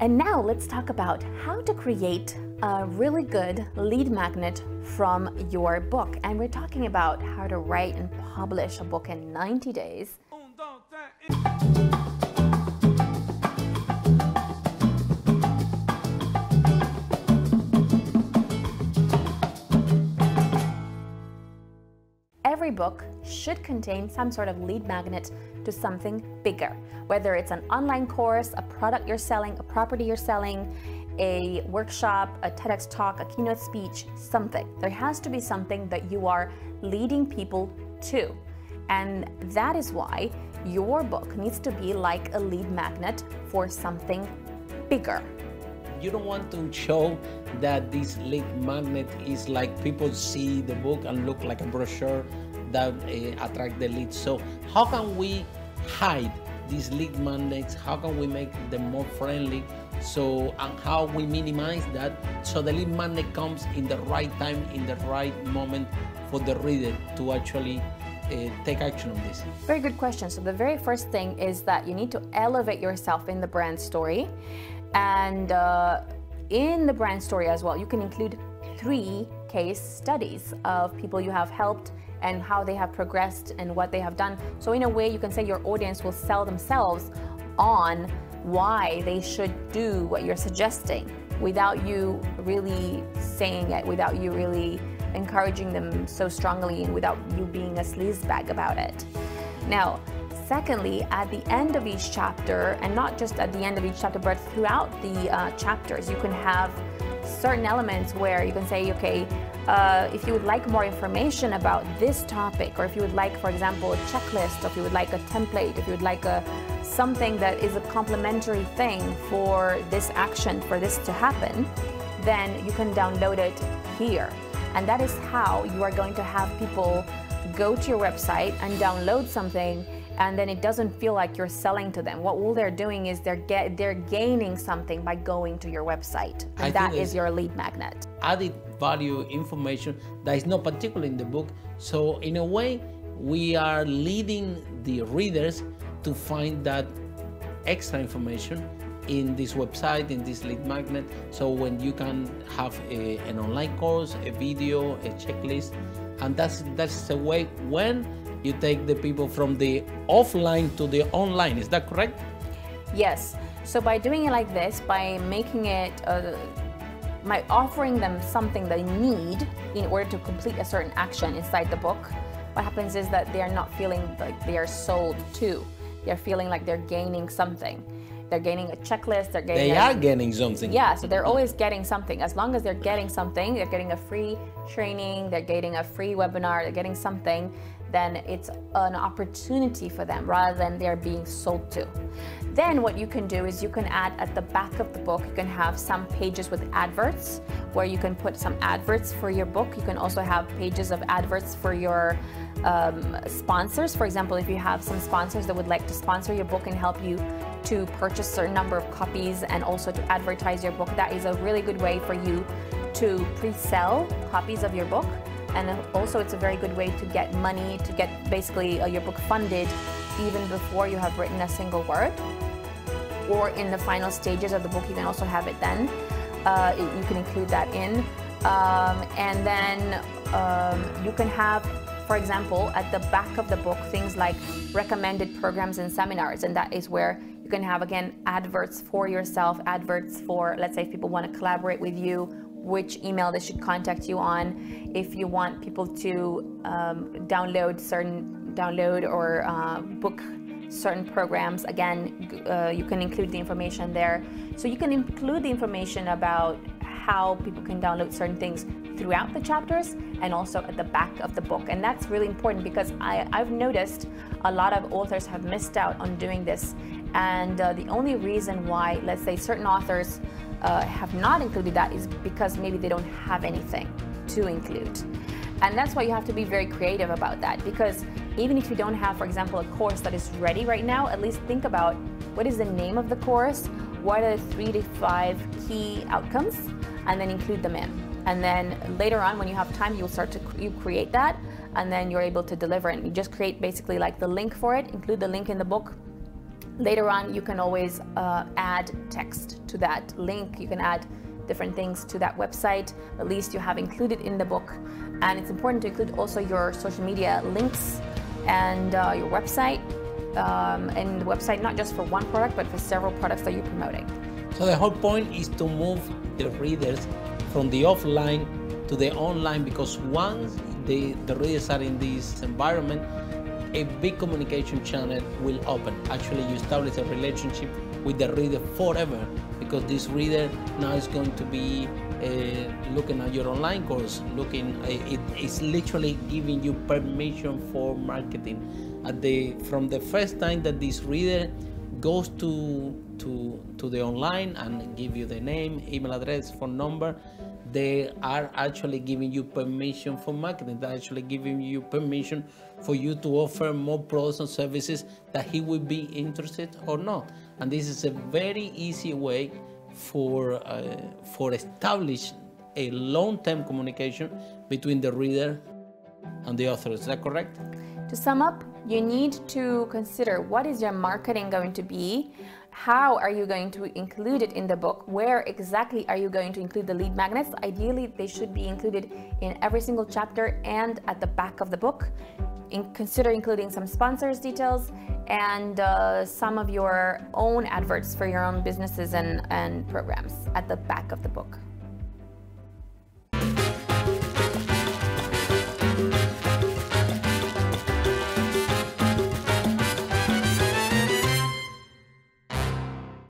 And now let's talk about how to create a really good lead magnet from your book. And we're talking about how to write and publish a book in 90 days. Every book should contain some sort of lead magnet to something bigger, whether it's an online course, a product you're selling, a property you're selling, a workshop, a TEDx talk, a keynote speech, something. There has to be something that you are leading people to. And that is why your book needs to be like a lead magnet for something bigger. You don't want to show that this lead magnet is like people see the book and look like a brochure that attract the leads. So how can we hide these lead magnets? How can we make them more friendly? So, and how we minimize that so the lead magnet comes in the right time, in the right moment for the reader to actually take action on this? Very good question. So the very first thing is that you need to elevate yourself in the brand story. And in the brand story as well, you can include 3 case studies of people you have helped and how they have progressed and what they have done. So in a way, you can say your audience will sell themselves on why they should do what you're suggesting without you really saying it, without you really encouraging them so strongly, and without you being a sleazebag about it. Now, secondly, at the end of each chapter, and not just at the end of each chapter, but throughout the chapters, you can have certain elements where you can say, okay, if you would like more information about this topic, or if you would like, for example, a checklist, or if you would like a template, if you would like something that is a complementary thing for this action, for this to happen, then you can download it here. And that is how you are going to have people go to your website and download something, and then it doesn't feel like you're selling to them. What all they're doing is they're gaining something by going to your website, and that is your lead magnet. Added value information that is not particular in the book. So in a way, we are leading the readers to find that extra information in this website, in this lead magnet. So when you can have an online course, a video, a checklist, and that's the way when you take the people from the offline to the online. Is that correct? Yes. So by doing it like this, by making it, by offering them something they need in order to complete a certain action inside the book, what happens is that they are not feeling like they are sold to. They're feeling like they're gaining something. They're gaining a checklist, they are getting something. Yeah, so they're always getting something. As long as they're getting something, they're getting a free training, they're getting a free webinar, they're getting something, then it's an opportunity for them rather than they're being sold to. Then what you can do is you can add at the back of the book, you can have some pages with adverts where you can put some adverts for your book. You can also have pages of adverts for your sponsors. For example, if you have some sponsors that would like to sponsor your book and help you to purchase a certain number of copies and also to advertise your book, that is a really good way for you to pre-sell copies of your book. And also it's a very good way to get money, to get basically your book funded even before you have written a single word. Or in the final stages of the book, you can also have it then. You can include that in. And then you can have, for example, at the back of the book, things like recommended programs and seminars. And that is where you can have, again, adverts for yourself, adverts for, let's say, if people want to collaborate with you, which email they should contact you on. If you want people to download or book certain programs, again, you can include the information there. So you can include the information about how people can download certain things throughout the chapters and also at the back of the book. And that's really important because I've noticed a lot of authors have missed out on doing this. And the only reason why, let's say, certain authors have not included that is because maybe they don't have anything to include. And that's why you have to be very creative about that, because even if you don't have, for example, a course that is ready right now, at least think about what is the name of the course, what are the 3 to 5 key outcomes, and then include them in. And then later on, when you have time, you'll start to create that, and then you're able to deliver it. And you just create basically like the link for it, include the link in the book, Later on, you can always add text to that link. You can add different things to that website. At least you have included in the book. And it's important to include also your social media links and your website. And the website not just for one product, but for several products that you're promoting. So the whole point is to move the readers from the offline to the online, because once the readers are in this environment, a big communication channel will open. Actually, you establish a relationship with the reader forever, because this reader now is going to be looking at your online course, it's literally giving you permission for marketing. From the first time that this reader goes to the online and give you the name, email address, phone number, they are actually giving you permission for marketing. They're actually giving you permission for you to offer more products and services that he will be interested or not. And this is a very easy way for establish a long-term communication between the reader and the author. Is that correct? To sum up, you need to consider what is your marketing going to be, how are you going to include it in the book, where exactly are you going to include the lead magnets. Ideally, they should be included in every single chapter and at the back of the book. Consider including some sponsors details and some of your own adverts for your own businesses and programs at the back of the book.